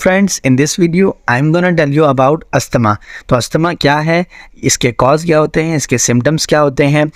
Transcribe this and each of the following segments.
Friends, in this video I am gonna tell you about asthma. तो asthma क्या है, इसके कॉज क्या होते हैं, इसके सिम्टम्स क्या होते हैं,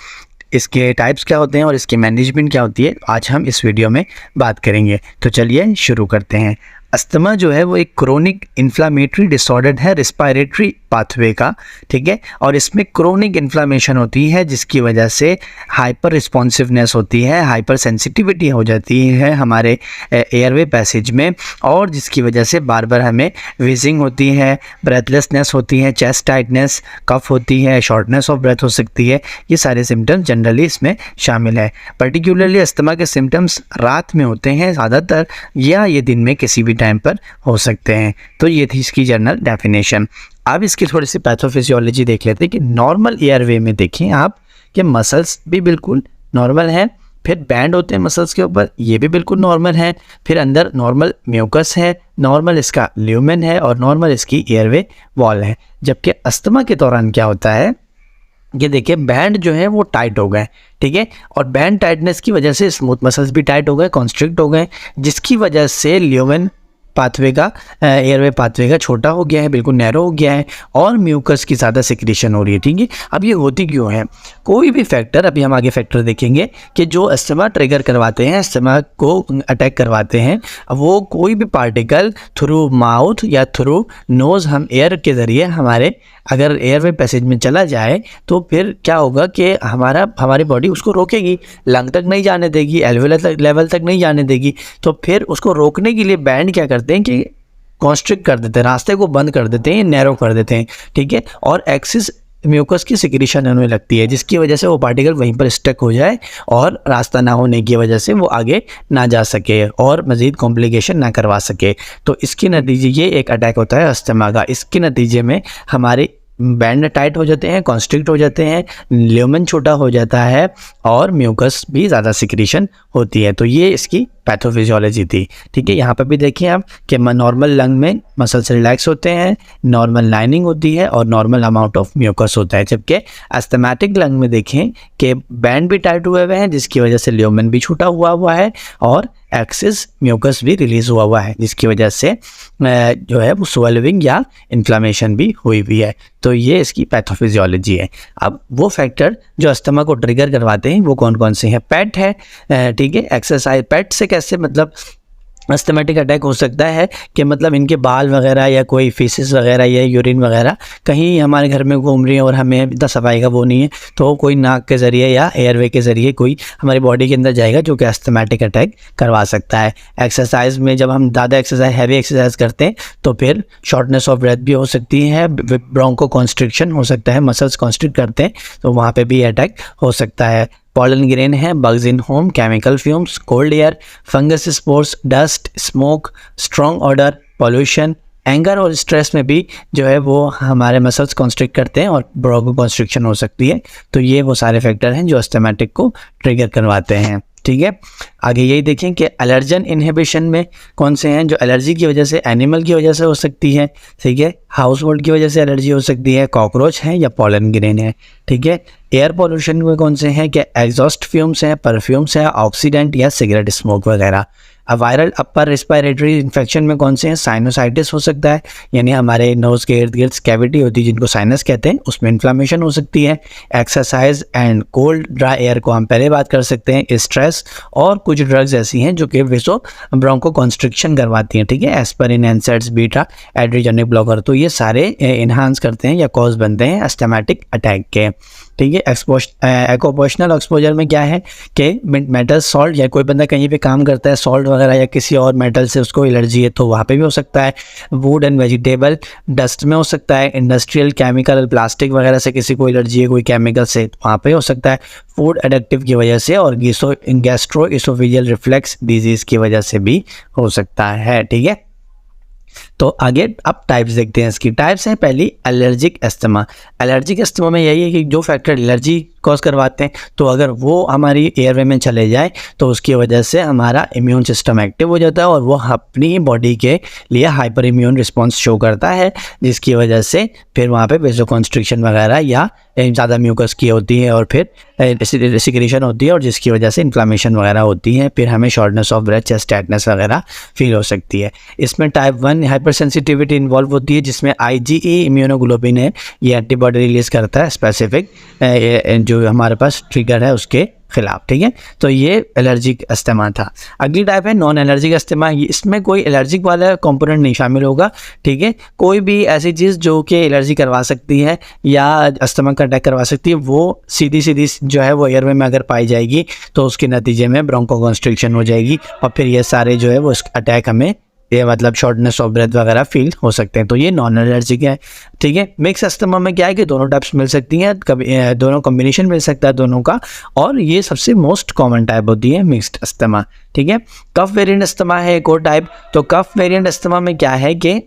इसके टाइप्स क्या होते हैं और इसकी मैनेजमेंट क्या होती है, आज हम इस वीडियो में बात करेंगे। तो चलिए शुरू करते हैं। अस्थमा जो है वो एक क्रोनिक इन्फ्लामेटरी डिसऑर्डर है रिस्पायरेटरी पाथवे का, ठीक है। और इसमें क्रोनिक इन्फ्लामेशन होती है जिसकी वजह से हाइपर रिस्पॉन्सिवनेस होती है, हाइपर सेंसिटिविटी हो जाती है हमारे एयरवे पैसेज में, और जिसकी वजह से बार बार हमें विजिंग होती है, ब्रेथलेसनेस होती है, चेस्ट टाइटनेस, कफ होती है, शॉर्टनेस ऑफ ब्रेथ हो सकती है। ये सारे सिम्टम्स जनरली इसमें शामिल है। पर्टिकुलरली अस्थमा के सिम्टम्स रात में होते हैं ज़्यादातर, या ये दिन में किसी भी टाइम पर हो सकते हैं। तो ये थी इसकी जनरल डेफिनेशन। अब इसकी थोड़ी सी पैथोफिजियोलॉजी देख लेते हैं कि नॉर्मल एयरवे में देखें आप कि मसल्स भी बिल्कुल नॉर्मल हैं, फिर बैंड होते हैं मसल्स के ऊपर, ये भी बिल्कुल नॉर्मल है, फिर अंदर नॉर्मल म्यूकस है, नॉर्मल इसका ल्यूमेन है और नॉर्मल इसकी एयरवे वॉल है। जबकि अस्थमा के दौरान क्या होता है, ये देखिए बैंड जो है वो टाइट हो गए, ठीक है, और बैंड टाइटनेस की वजह से स्मूथ मसल्स भी टाइट हो गए, कॉन्स्ट्रिक्ट हो गए, जिसकी वजह से ल्यूमेन पाथवे का, एयरवे पाथवे का छोटा हो गया है, बिल्कुल नैरो हो गया है और म्यूकस की ज़्यादा सिक्रीशन हो रही है, ठीक है। अब ये होती क्यों है, कोई भी फैक्टर, अभी हम आगे फैक्टर देखेंगे कि जो अस्थमा ट्रिगर करवाते हैं, अस्थमा को अटैक करवाते हैं, वो कोई भी पार्टिकल थ्रू माउथ या थ्रू नोज़, हम एयर के ज़रिए हमारे अगर एयरवे पैसेज में चला जाए तो फिर क्या होगा कि हमारी बॉडी उसको रोकेगी, लंग तक नहीं जाने देगी, एल्वेओलर लेवल तक नहीं जाने देगी। तो फिर उसको रोकने के लिए बैंड क्या करते हैं कि कॉन्स्ट्रिक्ट कर देते हैं, रास्ते को बंद कर देते हैं, नैरो कर देते हैं, ठीक है, और एक्सिस म्यूकस की सिक्रीशन होने लगती है, जिसकी वजह से वो पार्टिकल वहीं पर स्टक हो जाए और रास्ता ना होने की वजह से वो आगे ना जा सके और मज़ीद कॉम्प्लिकेशन ना करवा सके। तो इसके नतीजे ये एक अटैक होता है अस्थमा का। इसके नतीजे में हमारे बैंड टाइट हो जाते हैं, कॉन्स्ट्रिक्ट हो जाते हैं, ल्यूमेन छोटा हो जाता है और म्यूकस भी ज़्यादा सिक्रीशन होती है। तो ये इसकी पैथोफिजियोलॉजी थी, ठीक है। यहाँ पर भी देखिए आप कि नॉर्मल लंग में मसल्स रिलैक्स होते हैं, नॉर्मल लाइनिंग होती है और नॉर्मल अमाउंट ऑफ म्यूकस होता है। जबकि अस्थमैटिक लंग में देखें कि बैंड भी टाइट हुए हुए हैं, जिसकी वजह से ल्यूमेन भी छूटा हुआ है और एक्सिस म्यूकस भी रिलीज हुआ है, जिसकी वजह से जो है वो स्वेलिंग या इन्फ्लामेशन भी हुई हुई है। तो ये इसकी पैथोफिजियोलॉजी है। अब वो फैक्टर जो अस्थमा को ट्रिगर करवाते हैं वो कौन कौन से हैं, पेट है, ठीक है, एक्सरसाइज। पेट से कैसे मतलब अस्थमेटिक अटैक हो सकता है कि मतलब इनके बाल वगैरह या कोई फीसिस वगैरह या यूरिन वगैरह कहीं हमारे घर में घूम रही है और हमें इतना सफाई का वो नहीं है, तो कोई नाक के ज़रिए या एयरवे के ज़रिए कोई हमारी बॉडी के अंदर जाएगा जो कि अस्थमेटिक अटैक करवा सकता है। एक्सरसाइज में जब हम ज़्यादा एक्सरसाइज, हैवी एक्सरसाइज करते हैं तो फिर शॉर्टनेस ऑफ ब्रेथ भी हो सकती है, ब्रोंको कॉन्स्ट्रिक्शन हो सकता है, मसल्स कॉन्स्ट्रिक्ट करते हैं तो वहाँ पर भी अटैक हो सकता है। पॉलन ग्रेन है, बग्स इन home, chemical fumes, cold air, fungus spores, dust, smoke, strong order, pollution, anger और स्ट्रेस में भी जो है वो हमारे मसल्स कॉन्स्ट्रिक्ट करते हैं और ब्रोंको कॉन्स्ट्रिक्शन हो सकती है। तो ये वो सारे फैक्टर हैं जो अस्थमैटिक को ट्रिगर करवाते हैं, ठीक है। आगे यही देखें कि एलर्जन इनहिबिशन में कौन से हैं, जो एलर्जी की वजह से, एनिमल की वजह से हो सकती है, ठीक है, हाउस होल्ड की वजह से एलर्जी हो सकती है, कॉकरोच है या पॉलन ग्रेन है, ठीक है। एयर पॉल्यूशन में कौन से हैं कि एग्जॉस्ट फ्यूम्स हैं, परफ्यूम्स हैं, ऑक्सीडेंट या सिगरेट स्मोक वगैरह। अब वायरल अपर रिस्पायरेटरी इन्फेक्शन में कौन से हैं, साइनोसाइटिस हो सकता है, यानी हमारे नोज़ के इर्द गिर्द कैविटी होती है जिनको साइनस कहते हैं, उसमें इन्फ्लामेशन हो सकती है। Exercise and cold dry air को हम पहले बात कर सकते हैं। स्ट्रेस और कुछ ड्रग्स ऐसी हैं जो कि वेसो ब्रोंको कॉन्स्ट्रिक्शन करवाती हैं, ठीक है, एस्पिरिन, एनसैड्स, बीटा एड्रेनर्जिक ब्लॉकर। तो ये सारे इन्हांस करते हैं या कॉज बनते हैं अस्थमैटिक अटैक के, ठीक है। एक्यूपेशनल एक्सपोजर में क्या है कि मेटल, सॉल्ट, या कोई बंदा कहीं पे काम करता है सॉल्ट वगैरह या किसी और मेटल से उसको एलर्जी है तो वहाँ पे भी हो सकता है। वुड एंड वेजिटेबल, डस्ट में हो सकता है। इंडस्ट्रियल, केमिकल, प्लास्टिक वगैरह से किसी को एलर्जी है कोई केमिकल से, वहाँ पे हो सकता है। फूड एडिक्टिव की वजह से और गैस्ट्रो इसोफेजियल रिफ्लेक्स डिजीज़ की वजह से भी हो सकता है, ठीक है। तो आगे अब टाइप्स देखते हैं। इसकी टाइप्स हैं, पहली एलर्जिक अस्थमा। एलर्जिक अस्थमा में यही है कि जो फैक्टर एलर्जी कॉज करवाते हैं तो अगर वो हमारी एयरवे में चले जाए तो उसकी वजह से हमारा इम्यून सिस्टम एक्टिव हो जाता है और वो अपनी ही बॉडी के लिए हाइपर इम्यून रिस्पॉन्स शो करता है, जिसकी वजह से फिर वहाँ पे वेसोकॉन्स्ट्रिक्शन वगैरह या ज़्यादा म्यूकस की होती है और फिर सिक्रेशन होती है और जिसकी वजह से इन्फ्लामेशन वगैरह होती है, फिर हमें shortness of breath, chest tightness वगैरह फील हो सकती है। इसमें टाइप 1 हाइपर सेंसिटिविटी इन्वॉल्व होती है, जिसमें IgE इम्यूनोग्लोबिन है, ये एंटीबॉडी रिलीज करता है स्पेसिफिक जो हमारे पास ट्रिगर है उसके खिलाफ, ठीक है। तो ये एलर्जिक अस्थमा था। अगली टाइप है नॉन एलर्जिक अस्थमा। इसमें कोई एलर्जिक वाला कंपोनेंट नहीं शामिल होगा, ठीक है। कोई भी ऐसी चीज़ जो कि एलर्जी करवा सकती है या अस्थमा का अटैक करवा सकती है, वो सीधी जो है वो एयरवे में अगर पाई जाएगी तो उसके नतीजे में ब्रोंकोकंस्ट्रिक्शन हो जाएगी और फिर ये सारे जो है वो अटैक हमें ये मतलब शॉर्टनेस ऑफ ब्रेथ वगैरह फील हो सकते हैं। तो ये नॉन एलर्जिक है, ठीक है। मिक्स अस्थमा में क्या है कि दोनों टाइप्स मिल सकती हैं, कभी दोनों कॉम्बिनेशन मिल सकता है दोनों का, और ये सबसे मोस्ट कॉमन टाइप होती है मिक्स्ड अस्थमा, ठीक है। कफ वेरिएंट अस्थमा है एक और टाइप। तो कफ वेरिएंट अस्थमा में क्या है कि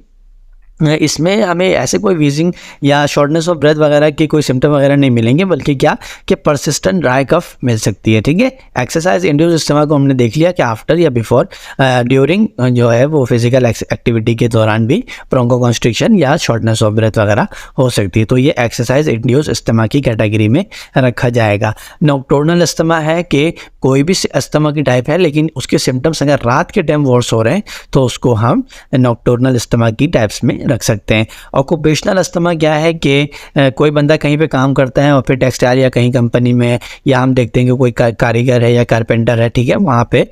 इसमें हमें ऐसे कोई वीजिंग या शॉर्टनेस ऑफ ब्रेथ वगैरह के कोई सिम्टम वगैरह नहीं मिलेंगे, बल्कि क्या कि परसिस्टेंट ड्राई कफ मिल सकती है, ठीक है। एक्सरसाइज इंड्यूस्ड अस्थमा को हमने देख लिया कि आफ्टर या बिफोर ड्यूरिंग जो है वो फिजिकल एक्टिविटी के दौरान भी ब्रोंकोकंस्ट्रिक्शन या शॉर्टनेस ऑफ ब्रेथ वगैरह हो सकती है। तो ये एक्सरसाइज इंड्यूस्ड अस्थमा की कैटेगरी में रखा जाएगा। नॉक्टर्नल अस्थमा है कि कोई भी अस्थमा की टाइप है लेकिन उसके सिम्टम्स अगर रात के टाइम वर्स हो रहे हैं तो उसको हम नॉक्टर्नल अस्थमा की टाइप्स में रख सकते हैं। ऑक्यूपेशनल अस्थमा क्या है कि कोई बंदा कहीं पे काम करता है और फिर टेक्सटाइल या कहीं कंपनी में, या हम देखते हैं कि कोई कारीगर है या कारपेंटर है, ठीक है, वहाँ पे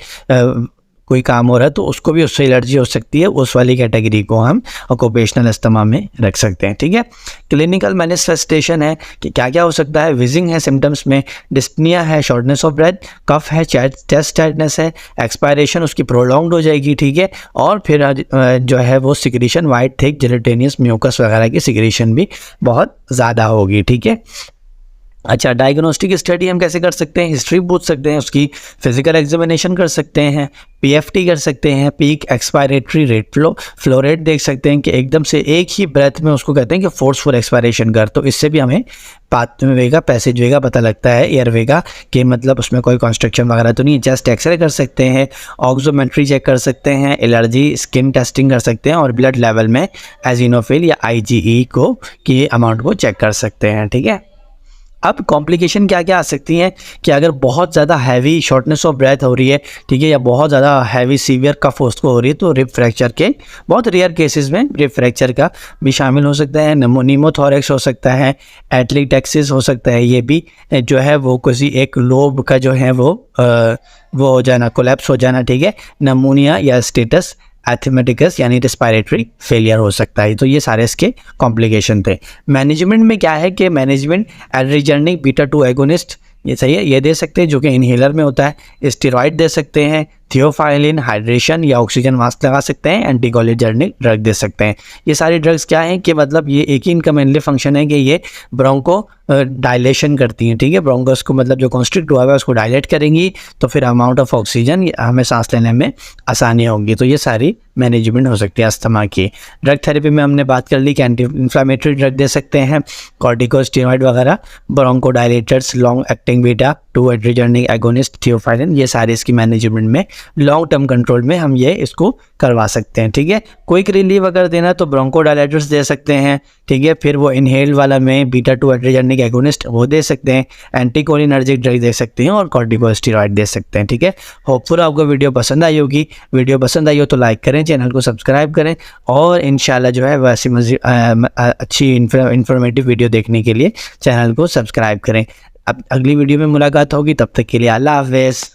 कोई काम हो रहा है तो उसको भी उससे एलर्जी हो सकती है, उस वाली कैटेगरी को हम ऑक्यूपेशनल अस्थमा में रख सकते हैं, ठीक है। क्लिनिकल मैनिफेस्टेशन है कि क्या क्या हो सकता है। विजिंग है सिम्टम्स में, डिस्पनिया है, शॉर्टनेस ऑफ ब्रेथ, कफ है, चेस्ट टाइटनेस है, एक्सपायरेशन उसकी प्रोलॉन्ग्ड हो जाएगी, ठीक है, और फिर जो है वो secretion white thick gelatinous mucus वगैरह की सिक्रीशन भी बहुत ज़्यादा होगी, ठीक है। अच्छा, डायग्नोस्टिक स्टडी हम कैसे कर सकते हैं? हिस्ट्री पूछ सकते हैं उसकी, फिजिकल एग्जामिनेशन कर सकते हैं, PFT कर सकते हैं, peak expiratory rate flow rate देख सकते हैं कि एकदम से एक ही ब्रेथ में उसको कहते हैं कि फोर्सफुल एक्सपायरेशन कर, तो इससे भी हमें पाथवे का, पैसेज वे का पता लगता है, एयरवे का, कि मतलब उसमें कोई कॉन्स्ट्रक्शन वगैरह तो नहीं। चेस्ट एक्सरे कर सकते हैं, ऑक्सीमेट्री चेक कर सकते हैं, एलर्जी स्किन टेस्टिंग कर सकते हैं और ब्लड लेवल में एजिनोफिल या IgE को की अमाउंट को चेक कर सकते हैं, ठीक है। अब कॉम्प्लिकेशन क्या क्या आ सकती हैं कि अगर बहुत ज़्यादा हैवी शॉर्टनेस ऑफ ब्रेथ हो रही है, ठीक है, या बहुत ज़्यादा हैवी सीवियर कफ उसको हो रही है, तो रिब फ्रैक्चर के बहुत रेयर केसेस में रिब फ्रैक्चर का भी शामिल हो सकता है। निमोथोरेक्स हो सकता है, एटलीटेक्सिस हो सकता है, ये भी जो है वो किसी एक लोब का जो है वो हो जाना, कोलैप्स हो जाना, ठीक है। नमूनिया या स्टेटस एथमेटिकस यानी रेस्पिरेटरी फेलियर हो सकता है। तो ये सारे इसके कॉम्प्लिकेशन थे। मैनेजमेंट में क्या है कि मैनेजमेंट एड्रेनर्जिक बीटा 2 एगोनिस्ट, ये सही है, ये दे सकते हैं जो कि इनहेलर में होता है। स्टेरॉइड दे सकते हैं, थियोफाइलिन हाइड्रेशन या ऑक्सीजन मास्क लगा सकते हैं, एंटीकोलिनर्जिक ड्रग दे सकते हैं। ये सारी ड्रग्स क्या हैं कि मतलब ये एक ही इनका मेनली फंक्शन है कि ये ब्रोंको डायलेशन करती हैं, ठीक है। ब्रोंकोस को मतलब जो कॉन्स्ट्रिक्ट हुआ है उसको डायलेट करेंगी तो फिर अमाउंट ऑफ ऑक्सीजन हमें सांस लेने में आसानी होगी। तो ये सारी मैनेजमेंट हो सकती है अस्थमा की। ड्रग थेरेपी में हमने बात कर ली कि एंटी इन्फ्लामेटरी ड्रग दे सकते हैं, कॉर्टिकोस्टेरॉइड वगैरह, bronchodilators, long acting beta 2 adrenergic agonist, theophylline, ये सारे इसकी मैनेजमेंट में लॉन्ग टर्म कंट्रोल में हम ये इसको करवा सकते हैं, ठीक है। क्विक रिलीफ अगर देना तो ब्रोंको डायलेटर्स दे सकते हैं, ठीक है। फिर वो इनहेल वाला में बीटा 2 एड्रेनर्जिक एगोनिस्ट वो दे सकते हैं, एंटीकोलिनर्जिक ड्रग दे सकते हैं और कॉर्टिकोस्टेरॉइड दे सकते हैं, ठीक है। होपफुल आपको वीडियो पसंद आई होगी। वीडियो पसंद आई हो तो लाइक करें, चैनल को सब्सक्राइब करें और इंशाल्लाह जो है वैसी अच्छी इंफॉर्मेटिव वीडियो देखने के लिए चैनल को सब्सक्राइब करें। अब अगली वीडियो में मुलाकात होगी, तब तक के लिए अल्लाह हाफ़िज़।